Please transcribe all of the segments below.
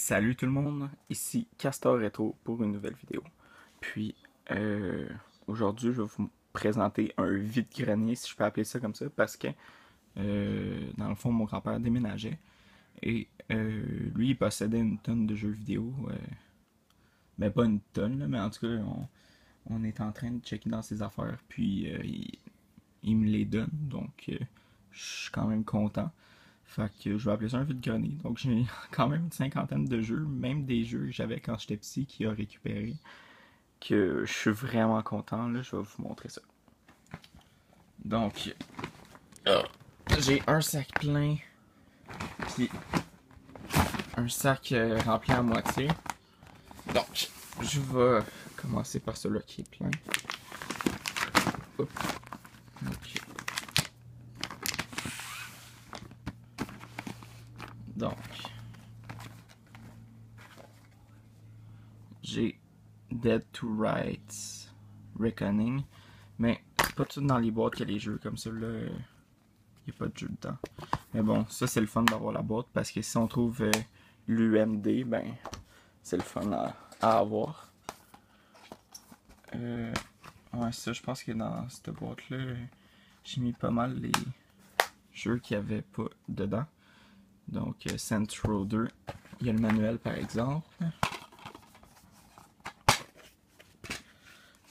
Salut tout le monde, ici Castor Retro pour une nouvelle vidéo. Puis aujourd'hui je vais vous présenter un vide-grenier, si je peux appeler ça comme ça, parce que dans le fond mon grand-père déménageait et lui il possédait une tonne de jeux vidéo. Ben pas une tonne là, mais en tout cas on est en train de checker dans ses affaires, puis il me les donne, donc je suis quand même content. Fait que je vais appeler ça un vide-grenier. Donc j'ai quand même une cinquantaine de jeux, même des jeux que j'avais quand j'étais petit qui a récupéré. Que je suis vraiment content, là, je vais vous montrer ça. Donc, j'ai un sac plein, puis un sac rempli à moitié. Donc, je vais commencer par celui-là qui est plein. Hop. Ok. Donc, j'ai Dead to Rights Reckoning, mais c'est pas tout dans les boîtes qu'il y a les jeux comme celui-là. Il n'y a pas de jeu dedans. Mais bon, ça c'est le fun d'avoir la boîte parce que si on trouve l'UMD, ben c'est le fun à avoir. Ouais, ça, je pense que dans cette boîte-là, j'ai mis pas mal les jeux qu'il n'y avait pas dedans. Donc, Saints Row 2, il y a le manuel par exemple.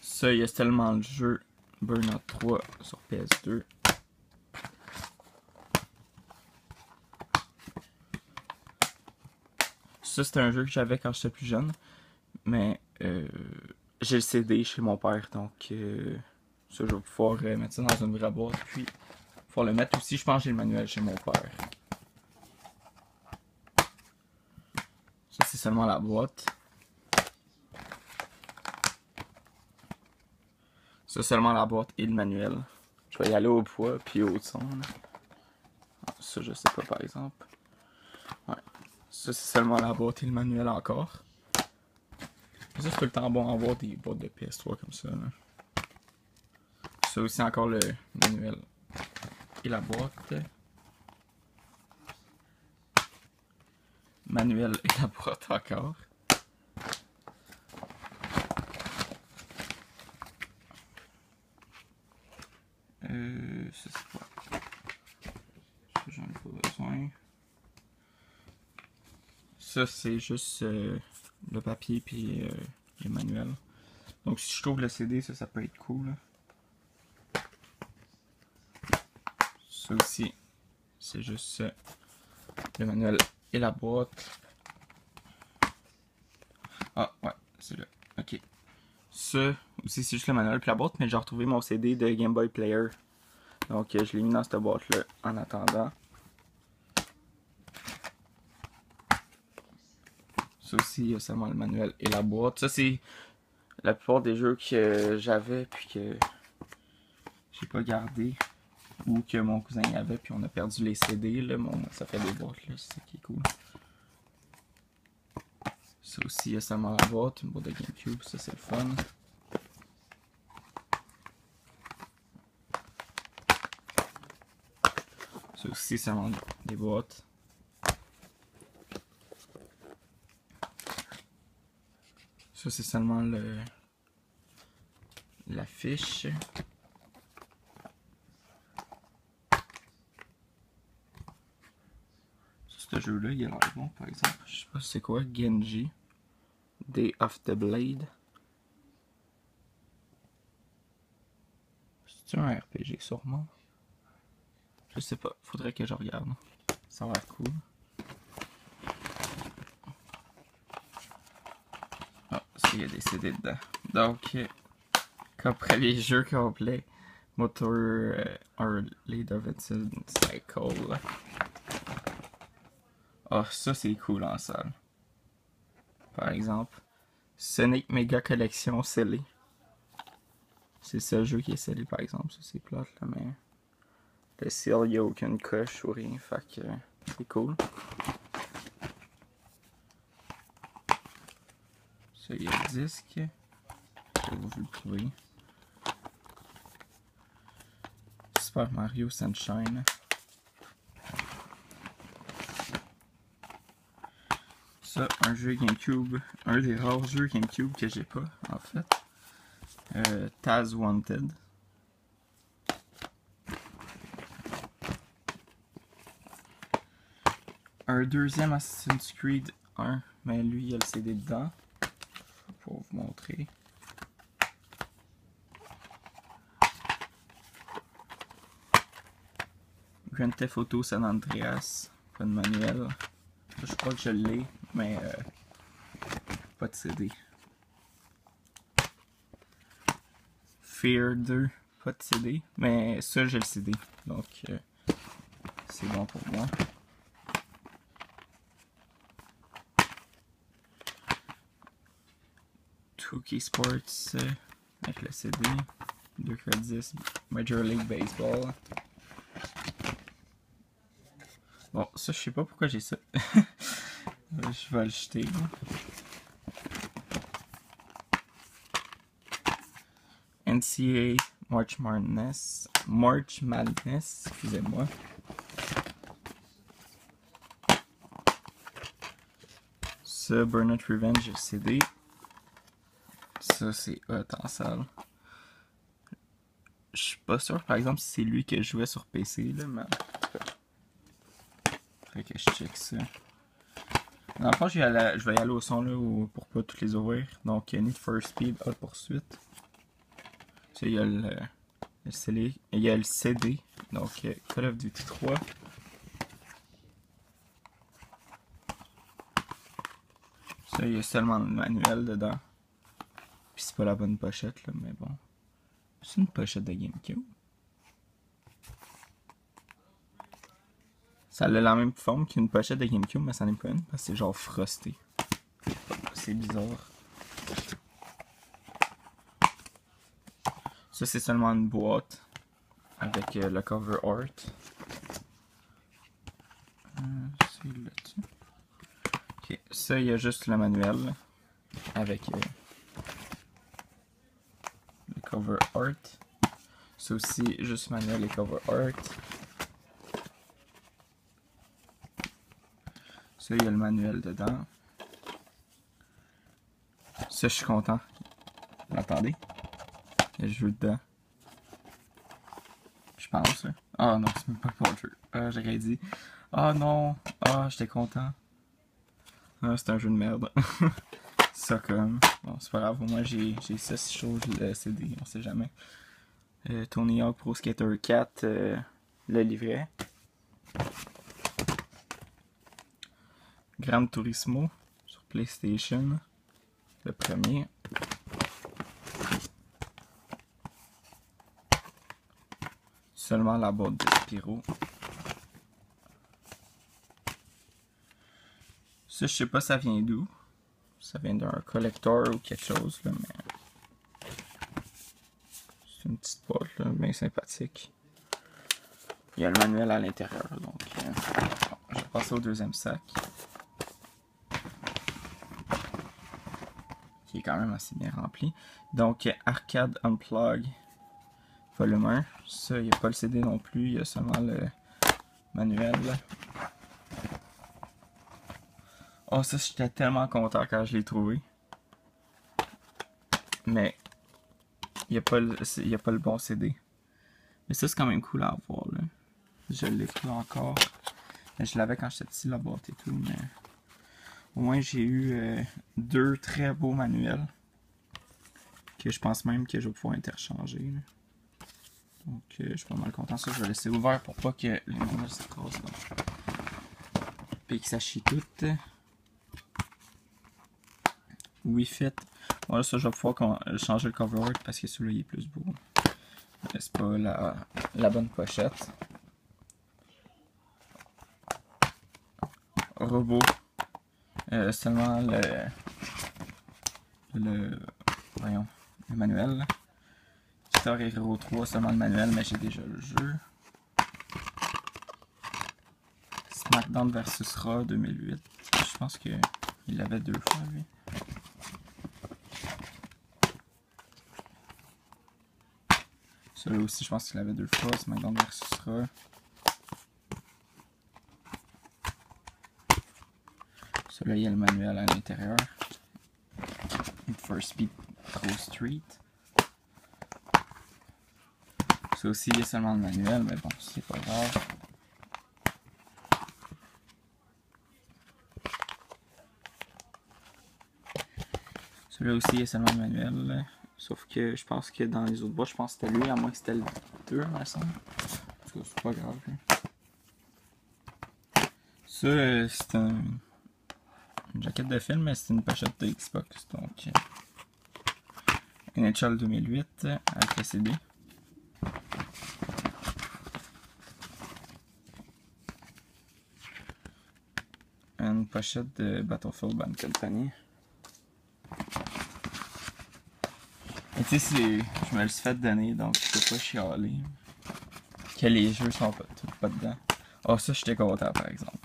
Ça, il y a tellement le jeu Burnout 3 sur PS2. Ça, c'était un jeu que j'avais quand j'étais plus jeune. Mais j'ai le CD chez mon père. Donc, ça, je vais pouvoir mettre ça dans une vraie boîte. Puis, pouvoir le mettre aussi. Je pense que j'ai le manuel chez mon père. Ça, c'est seulement la boîte. Ça, seulement la boîte et le manuel. Je vais y aller au poids puis au son. Ça, je sais pas par exemple. Ouais. Ça, c'est seulement la boîte et le manuel encore. Ça, c'est tout le temps bon à avoir des boîtes de PS3 comme ça. Là. Ça aussi, encore le manuel et la boîte. Manuel et la boîte encore. Ça, c'est quoi? Ça, j'en ai pas besoin. Ça, c'est juste le papier puis le manuel. Donc, si je trouve le CD, ça peut être cool. Là. Ça aussi, c'est juste le manuel et la boîte. Ah, ouais, c'est là. Ok. Ça aussi, c'est juste le manuel puis la boîte, mais j'ai retrouvé mon CD de Game Boy Player. Donc, je l'ai mis dans cette boîte-là en attendant. Ça aussi, il y a seulement le manuel et la boîte. Ça, c'est la plupart des jeux que j'avais puis que j'ai pas gardé. Ou que mon cousin avait puis on a perdu les CD. Là, ça fait des boîtes, là, c'est ça qui est cool. Ça aussi, il y a seulement la boîte, une boîte de GameCube, ça c'est le fun. Ça aussi, c'est seulement des boîtes. Ça, c'est seulement la fiche. Ce jeu-là, il a l'air bon, par exemple. Je sais pas c'est quoi, Genji. Day of the Blade. C'est un RPG, sûrement. Je sais pas, faudrait que je regarde. Ça a l'air cool. Ah, il y a des CD dedans. Donc, comme premier jeu complet, Motor Harley Davidson Cycle. Ah, ça c'est cool en salle. Par exemple, Sonic Mega Collection scellé. C'est ce jeu qui est scellé par exemple, ça c'est plate là, mais le seal, il n'y a aucune coche ou rien, fait que c'est cool. Ça, il y a le disque. Je vais vous le trouver. Super Mario Sunshine. Ça, un jeu GameCube, un des rares jeux GameCube que j'ai pas, en fait. Taz Wanted. Un deuxième Assassin's Creed 1, mais lui, il y a le CD dedans. Pour vous montrer. Grand Theft Auto San Andreas, pas de manuel. Je crois que je l'ai, mais pas de CD. Fear 2, pas de CD, mais ça j'ai le CD, donc c'est bon pour moi. Tukey Sports avec le CD, 2x10, Major League Baseball. Bon, ça je sais pas pourquoi j'ai ça. Je vais le jeter. NCAA March Madness, excusez-moi. Ça, Burnout Revenge CD. Ça, c'est hot en salle. Je suis pas sûr, par exemple, si c'est lui que je jouais sur PC, là, mais... Fait que je check ça. Dans le fond, je vais y aller au son, là, pour pas toutes les ouvrir. Donc, Need for Speed Hot Pursuit. Ça, il y a il y a le CD. Donc, Call of Duty 3. Ça, il y a seulement le manuel dedans. Puis c'est pas la bonne pochette, là, mais bon. C'est une pochette de GameCube. Ça a la même forme qu'une pochette de GameCube, mais ça n'est pas une, parce que c'est genre frosté. C'est bizarre. Ça, c'est seulement une boîte avec le cover art. C'est là-dessus. Ok, ça, il y a juste le manuel avec le cover art. Ça aussi, juste manuel et cover art. Ça, il y a le manuel dedans. Ça, je suis content. Vous l'entendez? Il y a le jeu dedans. Je pense. Ah non, c'est même pas pour le jeu. Ah, j'aurais dit. Ah non. Ah, j'étais content. Ah, c'est un jeu de merde. Ça comme. Bon, c'est pas grave. Moi, j'ai ça si je trouve le CD. On sait jamais. Tony Hawk Pro Skater 4. Le livret. Gran Turismo sur PlayStation. Le premier. Seulement la boîte de Spyro. Ça, je sais pas ça vient d'où. Ça vient d'un collector ou quelque chose, là, mais... C'est une petite boîte, là, bien sympathique. Il y a le manuel à l'intérieur, donc... Bon, je vais passer au deuxième sac. Qui est quand même assez bien rempli. Donc, Arcade Unplug. Volume 1. Ça, il n'y a pas le CD non plus, il y a seulement le manuel. Oh, ça, j'étais tellement content quand je l'ai trouvé. Mais, il n'y a pas le bon CD. Mais ça, c'est quand même cool à avoir, là. Je l'ai plus encore. Je l'avais quand j'étais petit, la boîte et tout, mais... Au moins, j'ai eu 2 très beaux manuels. Que je pense même que je vais pouvoir interchanger, là. Donc, je suis pas mal content. Ça, je vais laisser ouvert pour pas que les manuels s'écrasent, là. Puis que ça chie tout. Wii Fit. Voilà, ça, je vais pouvoir changer le cover art parce que celui-là, il est plus beau. C'est pas la bonne pochette. Robot. Seulement voyons, le manuel. Guitar Hero 3, seulement le manuel, mais j'ai déjà le jeu. SmackDown vs Raw 2008. Je pense qu'il l'avait 2 fois, lui. Celui-là aussi, je pense qu'il l'avait 2 fois. SmackDown vs Raw. Celui-là, il y a le manuel à l'intérieur. Need for Speed Pro Street. Ça aussi, il y a seulement le manuel, mais bon, c'est pas grave. Celui-là aussi, il y a seulement le manuel. Sauf que je pense que dans les autres boîtes, je pense que c'était lui, à moins que c'était le 2, il me semble. En tout cas, c'est pas grave. Ça, c'est une jaquette de film, mais c'est une pochette de Xbox. Donc, NHL 2008 avec le CD. Une pochette de Battlefield Bad Company. Et tu sais, je me le suis fait donner, donc je peux pas chialer. Que les jeux sont pas dedans. Oh, ça, j'étais content par exemple.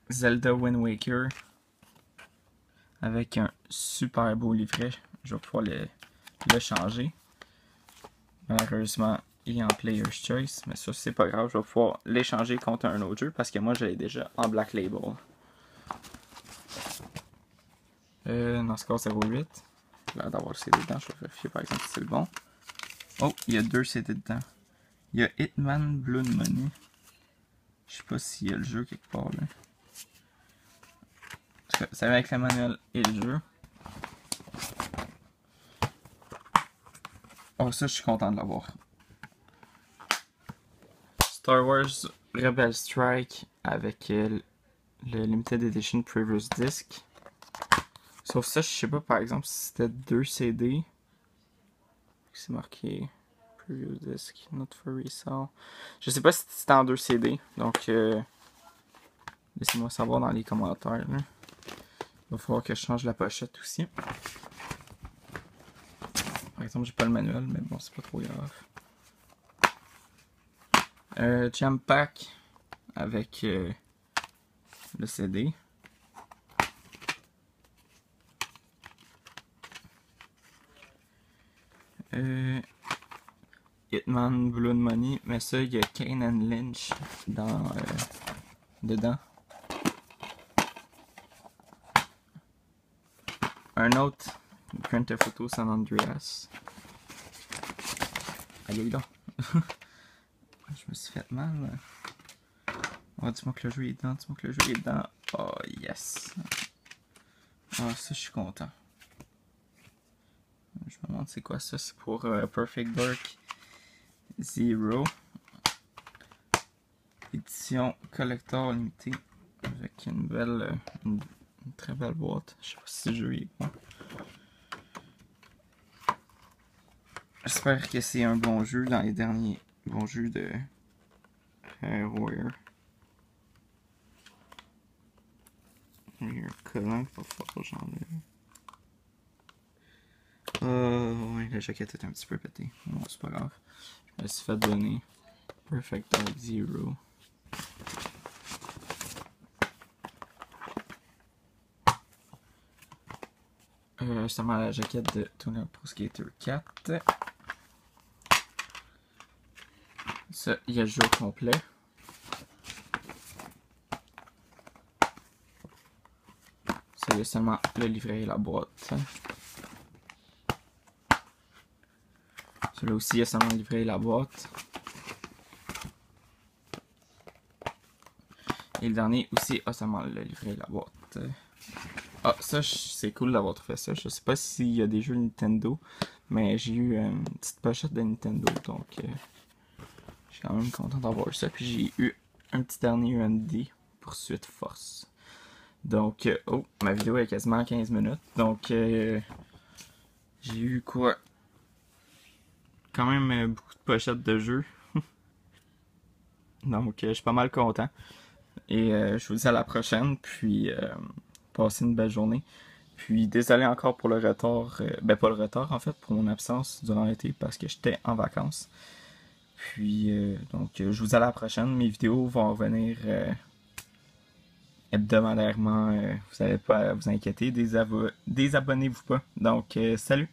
Zelda Wind Waker. Avec un super beau livret. Je vais pouvoir le changer. Malheureusement, il est en Player's Choice. Mais ça, c'est pas grave. Je vais pouvoir l'échanger contre un autre jeu parce que moi, je l'ai déjà en Black Label. Dans ce cas, 08. Là, d'avoir le CD dedans, je vais vérifier par exemple si c'est le bon. Oh, il y a 2 CD dedans. Il y a Hitman Blood Money. Je sais pas s'il y a le jeu quelque part là. C'est avec le manuel et le jeu. Oh, ça, je suis content de l'avoir. Star Wars Rebel Strike avec le Limited Edition Previous Disc. Sauf ça, je sais pas par exemple si c'était 2 CD. C'est marqué Previous Disc, not for resale. Je sais pas si c'était en 2 CD. Donc, laissez-moi savoir dans les commentaires. Là. Il va falloir que je change la pochette aussi. Par exemple, j'ai pas le manuel, mais bon, c'est pas trop grave. Jam Pack avec le CD. Hitman Blood Money, mais ça, il y a Kane and Lynch dedans. Un autre Grand Theft Auto San Andreas. Aïe là. Je me suis fait mal. Oh, dis-moi que le jeu est dedans, dis-moi que le jeu est dedans. Oh, yes. Ah, ça, je suis content. Je me demande c'est quoi ça. C'est pour Perfect Dark Zero. Édition collector limitée. Avec une belle, une très belle boîte. Je sais pas si le jeu est bon. J'espère que c'est un bon jeu dans les derniers bons jeux de Warrior. Il y a un collant qu'il va falloir que j'enlève. Ouais, la jaquette est un petit peu pétée. Bon, c'est pas grave. Je me suis fait donner Perfect Dark Zero. Justement la jaquette de Tony Hawk Pro Skater 4. Ça, il y a le jeu complet. Ça, il y a seulement le livret et la boîte. Celui-là aussi, il y a seulement le livret et la boîte. Et le dernier aussi a seulement le livret et la boîte. Ah, ça, c'est cool d'avoir fait ça. Je sais pas s'il y a des jeux Nintendo, mais j'ai eu une petite pochette de Nintendo, donc je suis quand même content d'avoir ça. Puis j'ai eu un petit dernier UMD, Poursuite Force. Donc, oh, ma vidéo est quasiment à 15 minutes. Donc, j'ai eu quoi? Quand même beaucoup de pochettes de jeux. Donc, je suis pas mal content. Et je vous dis à la prochaine. Puis, passez une belle journée. Puis, désolé encore pour le retard. Ben, pas le retard, en fait, pour mon absence durant l'été parce que j'étais en vacances. Puis, donc, je vous dis à la prochaine. Mes vidéos vont revenir hebdomadairement. Vous n'allez pas à vous inquiéter. Désabonnez-vous pas. Donc, salut!